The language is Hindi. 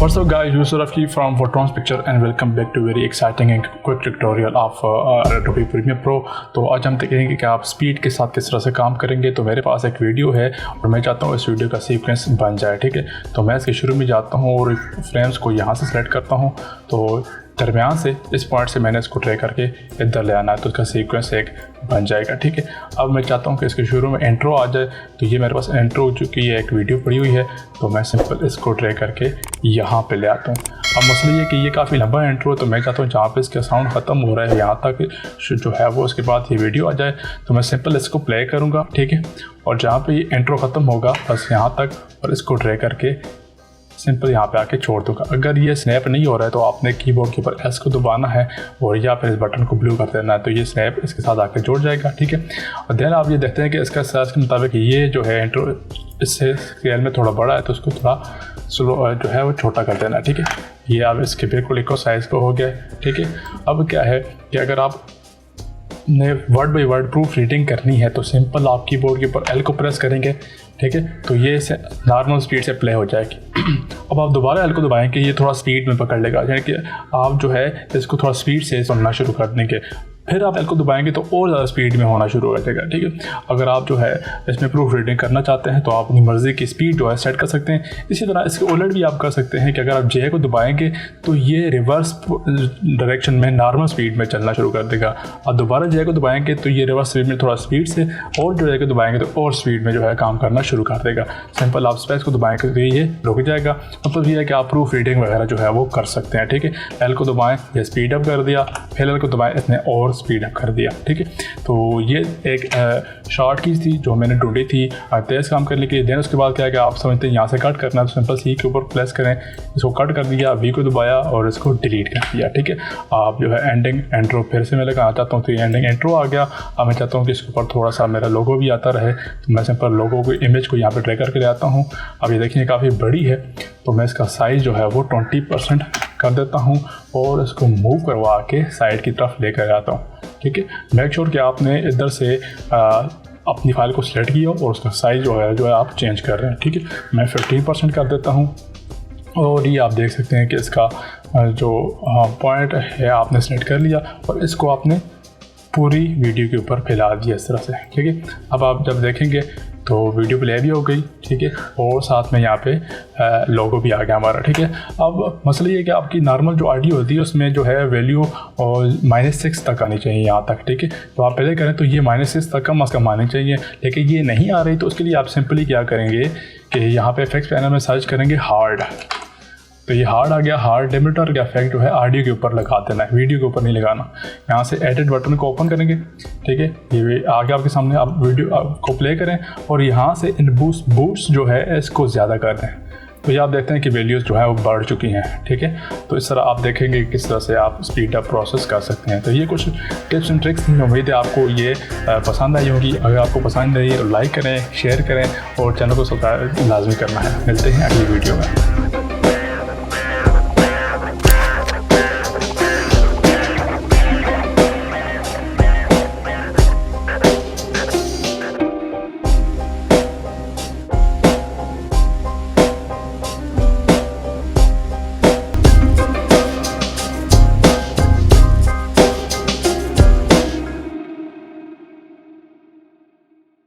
What's up guys, this is Rafki from Photon's Picture and welcome back to very exciting and quick tutorial of Adobe Premier Pro। तो आज हम देखेंगे कि आप स्पीड के साथ किस तरह से काम करेंगे। तो मेरे पास एक वीडियो है और मैं चाहता हूँ इस वीडियो का सीक्वेंस बन जाए, ठीक है। तो मैं इसके शुरू में जाता हूँ और फ्रेम्स को यहाँ से सेलेक्ट करता हूँ। तो दरमियान से इस पॉइंट से मैंने इसको ट्रैक करके इधर ले आना है, तो इसका सीक्वेंस एक बन जाएगा, ठीक है। अब मैं चाहता हूँ कि इसके शुरू में इंट्रो आ जाए। तो ये मेरे पास इंट्रो चूँकि ये एक वीडियो पड़ी हुई है, तो मैं सिंपल इसको ट्रैक करके यहाँ पे ले आता हूँ। अब मसला ये कि ये काफ़ी लंबा इंट्रो है, तो मैं चाहता हूँ जहाँ पे इसका साउंड ख़त्म हो रहा है यहाँ तक जो है वो उसके बाद ये वीडियो आ जाए। तो मैं सिंपल इसको प्ले करूँगा, ठीक है। और जहाँ पे ये इंट्रो ख़त्म होगा बस यहाँ तक, और इसको ड्रैग करके सिंपल यहाँ पे आके छोड़ दूँगा। अगर ये स्नैप नहीं हो रहा है तो आपने कीबोर्ड के ऊपर एस को दबाना है और या फिर इस बटन को ब्लू कर देना है, तो ये स्नैप इसके साथ आके जुड़ जाएगा, ठीक है। और देन आप ये देखते हैं कि इसका साइज़ के मुताबिक ये जो है इंट्रो इससे स्केल में थोड़ा बड़ा है, तो उसको थोड़ा स्लो जो है वो छोटा कर देना है, ठीक है। ये आप इसके बिल्कुल इको साइज़ को हो गया, ठीक है। अब क्या है कि अगर आप ने word by word proof reading करनी है तो सिंपल आप कीबोर्ड के ऊपर एल को प्रेस करेंगे, ठीक है। तो ये नॉर्मल स्पीड से प्ले हो जाएगी। अब आप दोबारा एल को दबाएंगे, ये थोड़ा स्पीड में पकड़ लेगा, यानी कि आप जो है इसको थोड़ा स्पीड से सुनना शुरू कर देंगे। फिर आप एल को दबाएंगे तो और ज़्यादा स्पीड में होना शुरू हो जाएगा, ठीक है। अगर आप जो है इसमें प्रूफ रीडिंग करना चाहते हैं तो आप अपनी मर्ज़ी की स्पीड जो है सेट कर सकते हैं। इसी तरह इसके उलट भी आप कर सकते हैं कि अगर आप जे को दबाएंगे तो ये रिवर्स डायरेक्शन में नॉर्मल स्पीड में चलना शुरू कर देगा। आप दोबारा जे को दबाएंगे तो ये रिवर्स स्पीड में थोड़ा स्पीड से, और जो जे को दबाएंगे तो और स्पीड में जो है काम करना शुरू कर देगा। सिंपल आप स्पेस को दबाएंगे तो ये रुक जाएगा। मतलब ये है कि आप प्रूफ रीडिंग वगैरह जो है वो कर सकते हैं, ठीक है। एल को दबाएँ, ये स्पीड अप कर दिया, फिर एल को दबाएँ, इसने और स्पीड अप कर दिया, ठीक है। तो ये एक शॉर्ट कीज थी जो मैंने ढूंढी थी तेज़ काम करने के लिए। देन उसके बाद क्या है कि आप समझते हैं यहाँ से कट करना है, तो सिंपल सी के ऊपर प्रेस करें, इसको कट कर दिया, वी को दबाया और इसको डिलीट कर दिया, ठीक है। आप जो है एंडिंग इंट्रो फिर से मैं लगाना चाहता हूँ, तो ये एंडिंग इंट्रो आ गया। अब मैं चाहता हूँ कि इसके ऊपर थोड़ा सा मेरा लोगो भी आता रहे, तो मैं सिंपल लोगो को इमेज को यहाँ पर ड्रैग करके ले आता हूँ। अब ये देखिए काफ़ी बड़ी है, तो मैं इसका साइज़ जो है वो 20% कर देता हूँ और इसको मूव करवा के साइड की तरफ लेकर आता हूँ, ठीक है। मेक श्योर कि आपने इधर से अपनी फाइल को सिलेक्ट किया और उसका साइज़ जो है आप चेंज कर रहे हैं, ठीक है। मैं 15% कर देता हूँ और ये आप देख सकते हैं कि इसका जो पॉइंट है आपने सेलेक्ट कर लिया और इसको आपने पूरी वीडियो के ऊपर फैला दिया इस तरह से, ठीक है। अब आप जब देखेंगे तो वीडियो प्ले भी हो गई, ठीक है, और साथ में यहाँ पे लोगो भी आ गया हमारा, ठीक है। अब मसला ये है कि आपकी नॉर्मल जो ऑडियो होती है उसमें जो है वैल्यू और -6 तक आनी चाहिए यहाँ तक, ठीक है। तो आप पहले करें तो ये -6 तक कम अज़ कम आनी चाहिए, लेकिन ये नहीं आ रही। तो उसके लिए आप सिंपली क्या करेंगे कि यहाँ पे इफेक्ट्स पैनल में सर्च करेंगे हार्ड, तो ये हार्ड आ गया। हार्ड लिमिटर का इफेक्ट जो है ऑडियो के ऊपर लगा देना है, वीडियो के ऊपर नहीं लगाना। यहाँ से एडिट बटन को ओपन करेंगे, ठीक है, ये आ गया आपके सामने। आप वीडियो को प्ले करें और यहाँ से इन बूस्ट जो है इसको ज़्यादा कर दें, तो ये आप देखते हैं कि वैल्यूज़ जो है वो बढ़ चुकी हैं, ठीक है। तो इस तरह आप देखेंगे किस तरह से आप स्पीड अप प्रोसेस कर सकते हैं। तो ये कुछ टिप्स एंड ट्रिक्स थी, उम्मीद है आपको ये पसंद आई होगी। अगर आपको पसंद आई तो लाइक करें, शेयर करें और चैनल को सब्सक्राइब लाजमी करना है। मिलते हैं अगली वीडियो में।